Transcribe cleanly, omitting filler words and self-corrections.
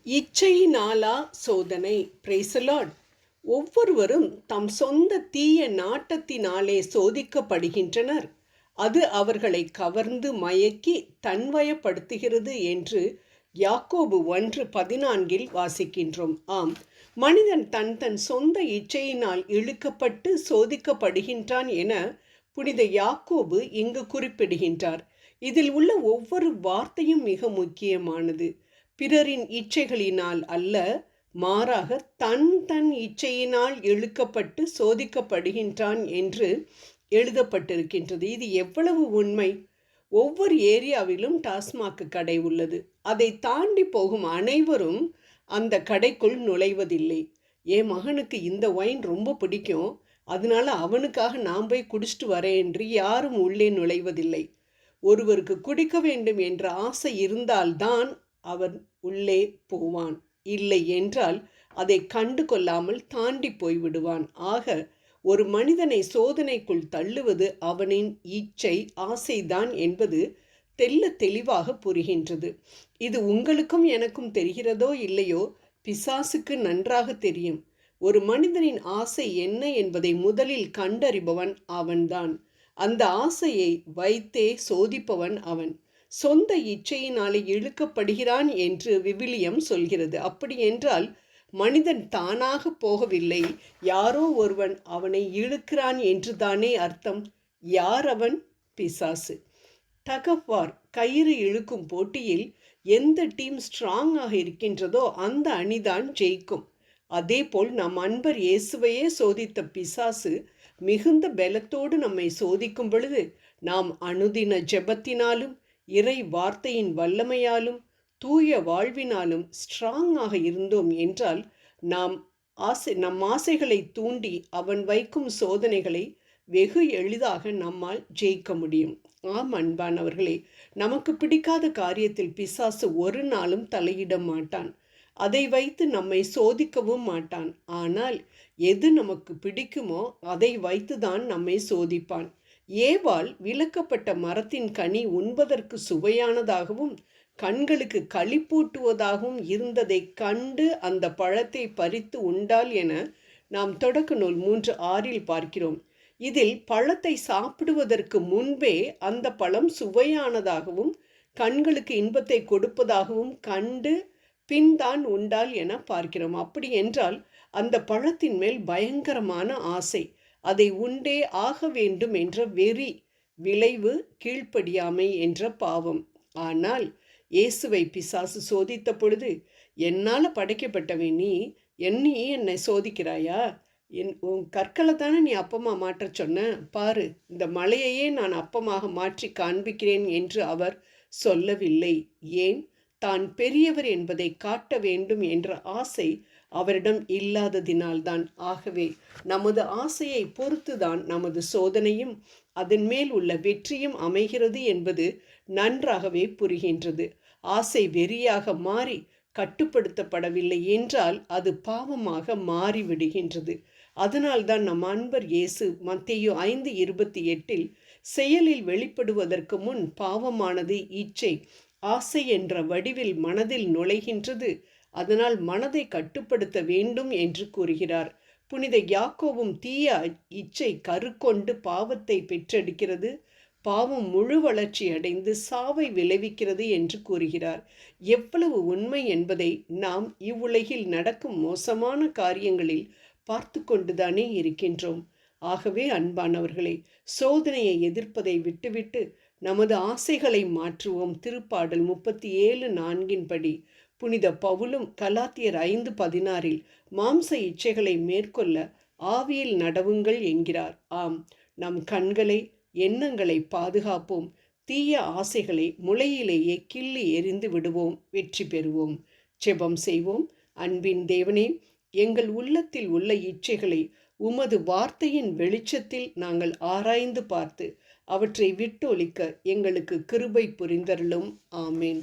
இச்சையினாலா சோதனை. Praise the Lord. ஒவ்வொருவரும் தம் சொந்த தீய நாட்டத்தினாலே சோதிக்கப்படுகின்றனர். அது அவர்களை கவர்ந்து மயக்கி தன்வயப்படுத்துகிறது என்று யாக்கோபு 1:14 வாசிக்கின்றோம். ஆம், மனிதன் தன் தன் சொந்த இச்சையினால் இழுக்கப்பட்டு சோதிக்கப்படுகின்றான் என புனித யாக்கோபு இங்கு குறிப்பிடுகின்றார். இதில் உள்ள ஒவ்வொரு வார்த்தையும் மிக முக்கியமானது. பிறரின் இச்சைகளினால் அல்ல, மாறாக தன் தன் இச்சையினால் இழுக்கப்பட்டு சோதிக்கப்படுகின்றான் என்று எழுதப்பட்டிருக்கின்றது. இது எவ்வளவு உண்மை! ஒவ்வொரு ஏரியாவிலும் டாஸ்மாக் கடை உள்ளது. அதை தாண்டி போகும் அனைவரும் அந்த கடைக்குள் நுழைவதில்லை. என் மகனுக்கு இந்த ஒயின் ரொம்ப பிடிக்கும், அதனால அவனுக்காக நான் போய் குடிச்சிட்டு வரேன் என்று யாரும் உள்ளே நுழைவதில்லை. ஒருவருக்கு குடிக்க வேண்டும் என்ற ஆசை இருந்தால்தான் அவன் உள்ளே போவான். இல்லை என்றால் அதை கண்டு கொள்ளாமல் தாண்டி போய்விடுவான். ஆக ஒரு மனிதனை சோதனைக்குள் தள்ளுவது அவனின் இச்சை, ஆசைதான் என்பது தெள்ள தெளிவாக புரிகின்றது. இது உங்களுக்கும் எனக்கும் தெரிகிறதோ இல்லையோ, பிசாசுக்கு நன்றாக தெரியும். ஒரு மனிதனின் ஆசை என்ன என்பதை முதலில் கண்டறிபவன் அவன்தான். அந்த ஆசையை வைத்தே சோதிப்பவன் அவன். சொந்த இச்சையினாலே இழுக்கப்படுகிறான் என்று விவிலியம் சொல்கிறது. அப்படி என்றால் மனிதன் தானாக போகவில்லை, யாரோ ஒருவன் அவனை இழுக்கிறான் என்று தானே அர்த்தம். யார் அவன்? பிசாசு. டகவார் கயிறு இழுக்கும் போட்டியில் எந்த டீம் ஸ்ட்ராங்காக இருக்கின்றதோ அந்த அணிதான் ஜெயிக்கும். அதேபோல் நம் அன்பர் இயேசுவையே சோதித்த பிசாசு மிகுந்த பலத்தோடு நம்மை சோதிக்கும் பொழுது நாம் அனுதின ஜெபத்தினாலும் இறை வார்த்தையின் வல்லமையாலும் தூய வாழ்வினாலும் ஸ்ட்ராங்காக இருந்தோம் என்றால் நம் ஆசைகளை தூண்டி அவன் வைக்கும் சோதனைகளை வெகு எளிதாக நம்மால் ஜெயிக்க முடியும். ஆம் அன்பானவர்களே, நமக்கு பிடிக்காத காரியத்தில் பிசாசு ஒரு நாளும் தலையிட மாட்டான். அதை வைத்து நம்மை சோதிக்கவும் மாட்டான். ஆனால் எது நமக்கு பிடிக்குமோ அதை வைத்துதான் நம்மை சோதிப்பான். ஏவாள் விலக்கப்பட்ட மரத்தின் கனி உண்பதற்கு சுவையானதாகவும் கண்களுக்கு களிப்பூட்டுவதாகவும் இருந்ததை கண்டு அந்த பழத்தை பறித்து உண்டாள் என நாம் தொடக்க நூல் 3:6 பார்க்கிறோம். இதில் பழத்தை சாப்பிடுவதற்கு முன்பே அந்த பழம் சுவையானதாகவும் கண்களுக்கு இன்பத்தை கொடுப்பதாகவும் கண்டு பின்தான் உண்டாள் என பார்க்கிறோம். அப்படி என்றால் அந்த பழத்தின் மேல் பயங்கரமான ஆசை, அதை உண்டே ஆக வேண்டும் என்ற வெறி, விளைவு கீழ்ப்படியாமை என்ற பாவம். ஆனால் இயேசுவை பிசாசு சோதித்த பொழுது, என்னால் படைக்கப்பட்டவன் நீ என்னை சோதிக்கிறாயா? உன் கற்களை தானே நீ அப்பமாக மாற்ற சொன்ன, பாரு இந்த மலையையே நான் அப்பமாக மாற்றி காண்பிக்கிறேன் என்று அவர் சொல்லவில்லை. ஏன்? தான் பெரியவர் என்பதை காட்ட வேண்டும் என்ற ஆசை அவரிடம் இல்லாததினால்தான். ஆகவே நமது ஆசையை பொறுத்துதான் நமது சோதனையும் அதன் மேல் உள்ள வெற்றியும் அமைகிறது என்பது நன்றாகவே புரிகின்றது. ஆசை வெறியாக மாறி கட்டுப்படுத்தப்படவில்லை என்றால் அது பாவமாக மாறிவிடுகின்றது. அதனால்தான் நம் அன்பர் இயேசு மத்தேயு 5:28 செயலில் வெளிப்படுவதற்கு முன் பாவமானது இச்சை, ஆசை என்ற வடிவில் மனதில் நுழைகின்றது, அதனால் மனதை கட்டுப்படுத்த வேண்டும் என்று கூறுகிறார். புனித யாக்கோவும் தீய இச்சை கருக்கொண்டு பாவத்தை பெற்றெடுக்கிறது, பாவம் முழு வளர்ச்சி அடைந்து சாவை விளைவிக்கிறது என்று கூறுகிறார். எவ்வளவு உண்மை என்பதை நாம் இவ்வுலகில் நடக்கும் மோசமான காரியங்களில் பார்த்து கொண்டுதானே இருக்கின்றோம். ஆகவே அன்பானவர்களே, சோதனையை எதிர்ப்பதை விட்டுவிட்டு நமது ஆசைகளை மாற்றுவோம். திருப்பாடல் 37:4 படி புனித பவுலும் கலாத்தியர் 5:16 மாம்ச இச்சைகளை மேற்கொள்ள ஆவியில் நடவுங்கள் என்கிறார். ஆம், நம் கண்களை, எண்ணங்களை பாதுகாப்போம். தீய ஆசைகளை முளையிலேயே கிள்ளி எறிந்து விடுவோம். வெற்றி பெறுவோம். ஜெபம் செய்வோம். அன்பின் தேவனே, எங்கள் உள்ளத்தில் உள்ள இச்சைகளை உமது வார்த்தையின் வெளிச்சத்தில் நாங்கள் ஆராய்ந்து பார்த்து அவற்றை விட்டொழிக்க எங்களுக்கு கிருபை புரிந்தருளும். ஆமேன்.